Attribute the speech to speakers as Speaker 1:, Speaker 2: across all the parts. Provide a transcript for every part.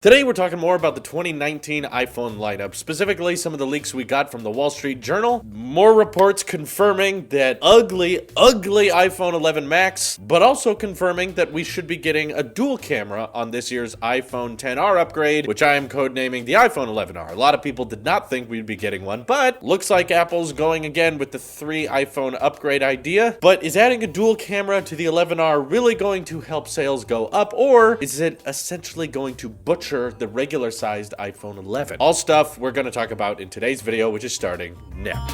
Speaker 1: Today we're talking more about the 2019 iPhone lineup, specifically some of the leaks we got from the Wall Street Journal, more reports confirming that ugly iPhone 11 Max, but also confirming that we should be getting a dual camera on this year's iPhone XR upgrade, which I am codenaming the iPhone 11R. A lot of people did not think we'd be getting one, but looks like Apple's going again with the 3 iPhone upgrade idea. But is adding a dual camera to the 11R really going to help sales go up, or is it essentially going to butcher the regular sized iPhone 11? All stuff we're going to talk about in today's video, which is starting now.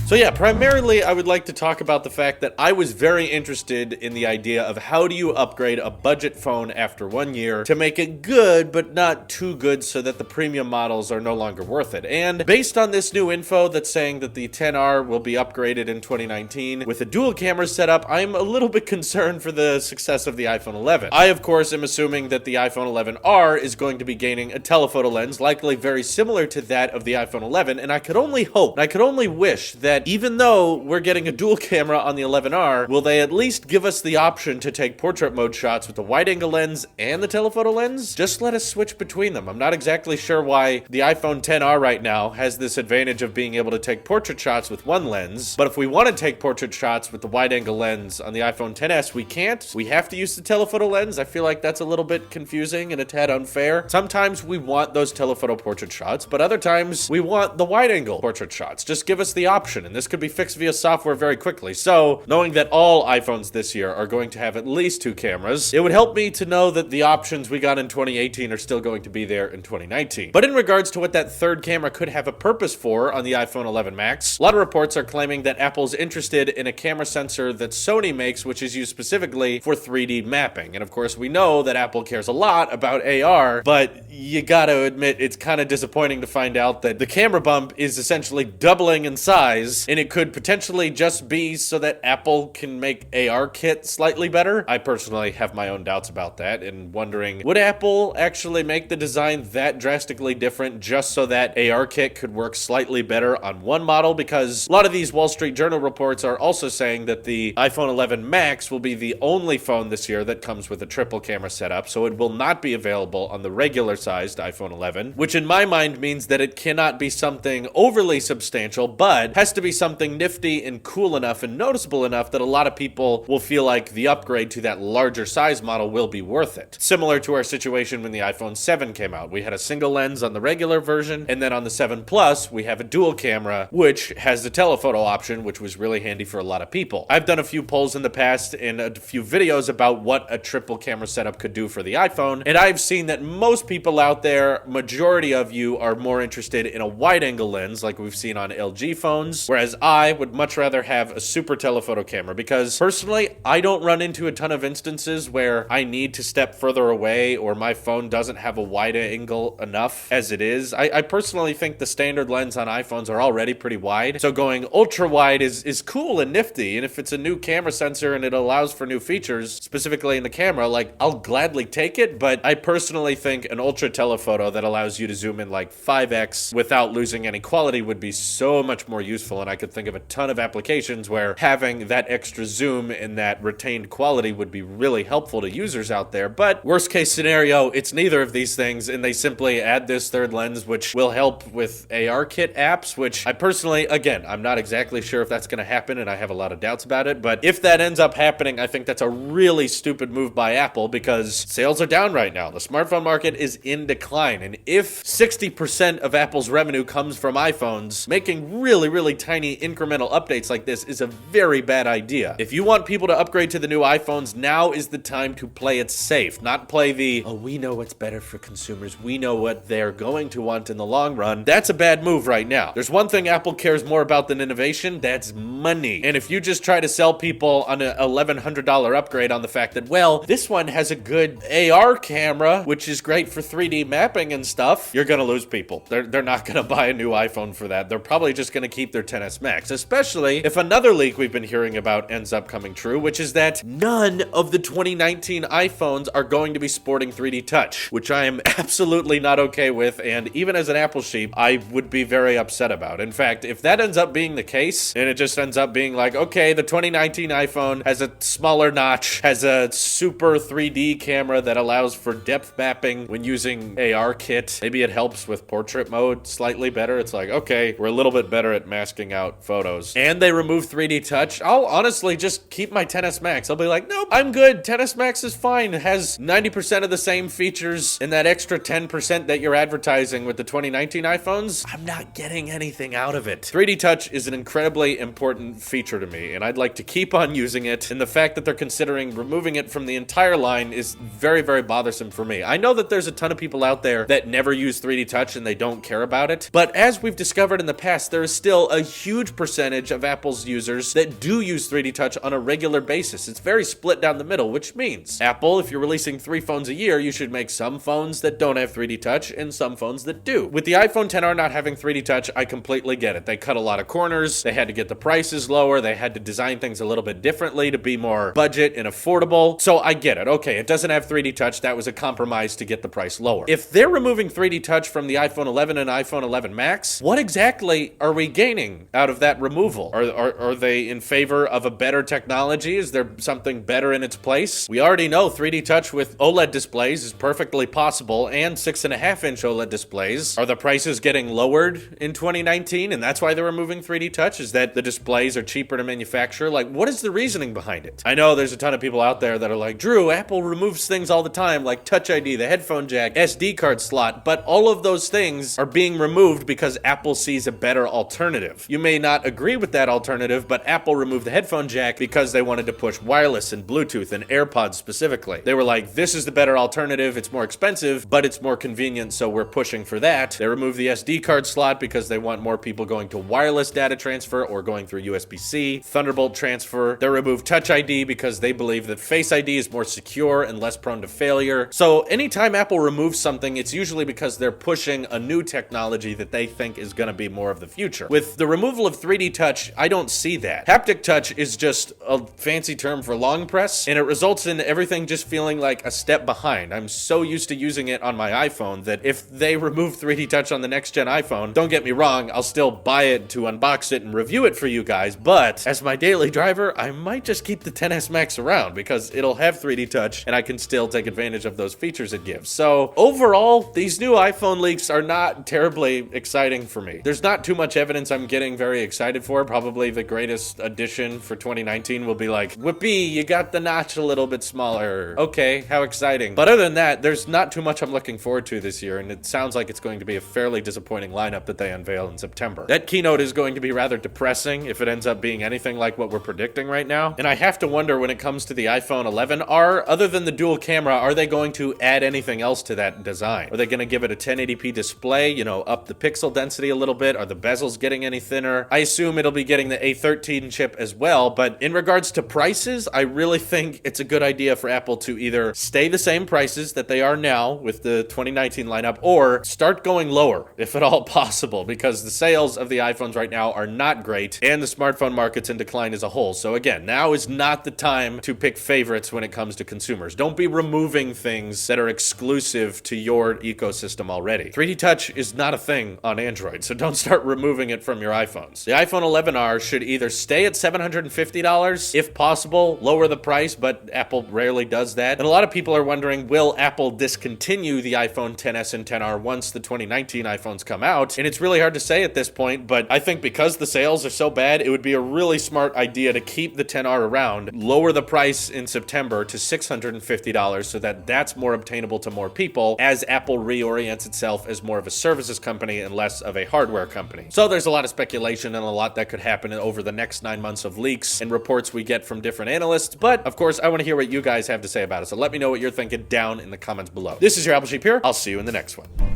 Speaker 1: So yeah, primarily I would like to talk about the fact that I was very interested in the idea of how do you upgrade a budget phone after 1 year to make it good, but not too good so that the premium models are no longer worth it. And based on this new info that's saying that the XR will be upgraded in 2019 with a dual camera setup, I'm a little bit concerned for the success of the iPhone 11. I, of course, am assuming that the iPhone 11R is going to be gaining a telephoto lens, likely very similar to that of the iPhone 11, and I could only hope, I could only wish that even though we're getting a dual camera on the 11R, will they at least give us the option to take portrait mode shots with the wide-angle lens and the telephoto lens? Just let us switch between them. I'm not exactly sure why the iPhone XR right now has this advantage of being able to take portrait shots with one lens, but if we want to take portrait shots with the wide-angle lens on the iPhone XS, we can't. We have to use the telephoto lens. I feel like that's a little bit confusing and a tad unfair. Sometimes we want those telephoto portrait shots, but other times we want the wide-angle portrait shots. Just give us the option, and this could be fixed via software very quickly. So, knowing that all iPhones this year are going to have at least 2 cameras, it would help me to know that the options we got in 2018 are still going to be there in 2019. But in regards to what that third camera could have a purpose for on the iPhone 11 Max, a lot of reports are claiming that Apple's interested in a camera sensor that Sony makes, which is used specifically for 3D mapping. And of course, we know that Apple cares a lot about AR, but you gotta admit it's kind of disappointing to find out that the camera bump is essentially doubling in size, and it could potentially just be so that Apple can make ARKit slightly better. I personally have my own doubts about that and wondering, would Apple actually make the design that drastically different just so that ARKit could work slightly better on one model? Because a lot of these Wall Street Journal reports are also saying that the iPhone 11 Max will be the only phone this year that comes with a triple camera setup, so it will not be available on the regular sized iPhone 11, which in my mind means that it cannot be something overly substantial, but has to be something nifty and cool enough and noticeable enough that a lot of people will feel like the upgrade to that larger size model will be worth it. Similar to our situation when the iPhone 7 came out. We had a single lens on the regular version, and then on the 7 Plus, we have a dual camera, which has the telephoto option, which was really handy for a lot of people. I've done a few polls in the past and a few videos about what a triple camera setup could do for the iPhone, and I've seen that most people out there, majority of you, are more interested in a wide-angle lens like we've seen on LG phones, whereas I would much rather have a super telephoto camera because personally, I don't run into a ton of instances where I need to step further away or my phone doesn't have a wide angle enough as it is. I personally think the standard lens on iPhones are already pretty wide, so going ultra wide is cool and nifty, and if it's a new camera sensor and it allows for new features, specifically in the camera, like, I'll gladly take it, but I personally think an ultra telephoto that allows you to zoom in like 5x without losing any quality would be so much more useful, and I could think of a ton of applications where having that extra zoom and that retained quality would be really helpful to users out there. But worst case scenario, it's neither of these things, and they simply add this third lens, which will help with ARKit apps, which I personally, again, I'm not exactly sure if that's going to happen, and I have a lot of doubts about it, but if that ends up happening, I think that's a really stupid move by Apple because sales are down right now. The smartphone market is in decline, and if 60% of Apple's revenue comes from iPhones, making really tiny incremental updates like this is a very bad idea. If you want people to upgrade to the new iPhones, now is the time to play it safe, not play the, oh, we know what's better for consumers, we know what they're going to want in the long run. That's a bad move right now. There's one thing Apple cares more about than innovation, that's money. And if you just try to sell people on an $1,100 upgrade on the fact that, well, this one has a good AR camera, which is great for 3D mapping and stuff, you're gonna lose people. They're not gonna buy a new iPhone for that. They're probably just gonna keep their XS Max, especially if another leak we've been hearing about ends up coming true, which is that none of the 2019 iPhones are going to be sporting 3D Touch, which I am absolutely not okay with, and even as an Apple sheep, I would be very upset about. In fact, if that ends up being the case, and it just ends up being like, okay, the 2019 iPhone has a smaller notch, has a super 3D camera that allows for depth mapping when using ARKit. Maybe it helps with portrait mode slightly better. It's like, okay, we're a little bit better at masking out photos. And they remove 3D Touch. I'll honestly just keep my XS Max. I'll be like, nope, I'm good. XS Max is fine. It has 90% of the same features, and that extra 10% that you're advertising with the 2019 iPhones, I'm not getting anything out of it. 3D Touch is an incredibly important feature to me, and I'd like to keep on using it, and the fact that they're considering removing it from the entire line is very, very bothersome for me. I know that there's a ton of people out there that never use 3D Touch and they don't care about it, but as we've discovered in the past, there is still a huge percentage of Apple's users that do use 3D Touch on a regular basis. It's very split down the middle, which means Apple, if you're releasing 3 phones a year, you should make some phones that don't have 3D Touch and some phones that do. With the iPhone XR not having 3D Touch, I completely get it. They cut a lot of corners, they had to get the prices lower, they had to design things a little bit differently to be more budget and affordable, so I get it. Okay, it doesn't have 3D Touch, that was a compromise to get the price lower. If they're removing 3D Touch from the iPhone 11 and iPhone 11 Max, what exactly are we gaining out of that removal? Are they in favor of a better technology? Is there something better in its place? We already know 3D Touch with OLED displays is perfectly possible, and 6.5-inch OLED displays. Are the prices getting lowered in 2019, and that's why they're removing 3D Touch? Is that the displays are cheaper to manufacture? Like, what is the reasoning behind it? I know there's a ton of people out there that are like, Drew, Apple removes things all the time, like Touch ID, the headphone jack, SD card slot, but all of those things are being removed because Apple sees a better alternative. You may not agree with that alternative, but Apple removed the headphone jack because they wanted to push wireless and Bluetooth and AirPods specifically. They were like, this is the better alternative, it's more expensive, but it's more convenient, so we're pushing for that. They removed the SD card slot because they want more people going to wireless data transfer or going through USB-C, Thunderbolt transfer. They removed Touch ID because they believe that Face ID is more secure and less prone to failure. So anytime Apple removes something, it's usually because they're pushing a new technology that they think is going to be more of the future. With the removal of 3D Touch, I don't see that. Haptic Touch is just a fancy term for long press, and it results in everything just feeling like a step behind. I'm so used to using it on my iPhone that if they remove 3D Touch on the next gen iPhone, don't get me wrong, I'll still buy it to unbox it and review it for you guys, but as my daily driver, I might just keep the XS Max around because it'll have 3D Touch and I can still take advantage of those features it gives. So overall, these new iPhone leaks are not terribly exciting for me. There's not too much evidence I'm getting very excited for. Probably the greatest addition for 2019 will be like, whoopee, you got the notch a little bit smaller. Okay, how exciting. But other than that, there's not too much I'm looking forward to this year, and it sounds like it's going to be a fairly disappointing lineup that they unveil in September. That keynote is going to be rather depressing if it ends up being anything like what we're predicting right now. And I have to wonder when it comes to the iPhone 11, other than the dual camera, are they going to add anything else to that design? Are they going to give it a 1080p display, up the pixel density a little bit? Are the bezels getting any thinner? I assume it'll be getting the A13 chip as well, but in regards to prices, I really think it's a good idea for Apple to either stay the same prices that they are now with the 2019 lineup, or start going lower, if at all possible, because the sales of the iPhones right now are not great, and the smartphone market's in decline as a whole. So again, now is not the time to pick favorites when it comes to consumers. Don't be removing things that are exclusive to your ecosystem already. 3D Touch is not a thing on Android, so don't start removing it from your iPhones. The iPhone 11R should either stay at $750, if possible, lower the price, but Apple rarely does that. And a lot of people are wondering, will Apple discontinue the iPhone XS and XR once the 2019 iPhones come out? And it's really hard to say at this point, but I think because the sales are so bad, it would be a really smart idea to keep the XR around, lower the price in September to $650 so that that's more obtainable to more people as Apple reorients itself as more of a services company and less of a hardware company. So there's a lot of speculation and a lot that could happen over the next 9 months of leaks and reports we get from different analysts, but of course I want to hear what you guys have to say about it, so let me know what you're thinking down in the comments below. This is your Apple Sheep here. I'll see you in the next one.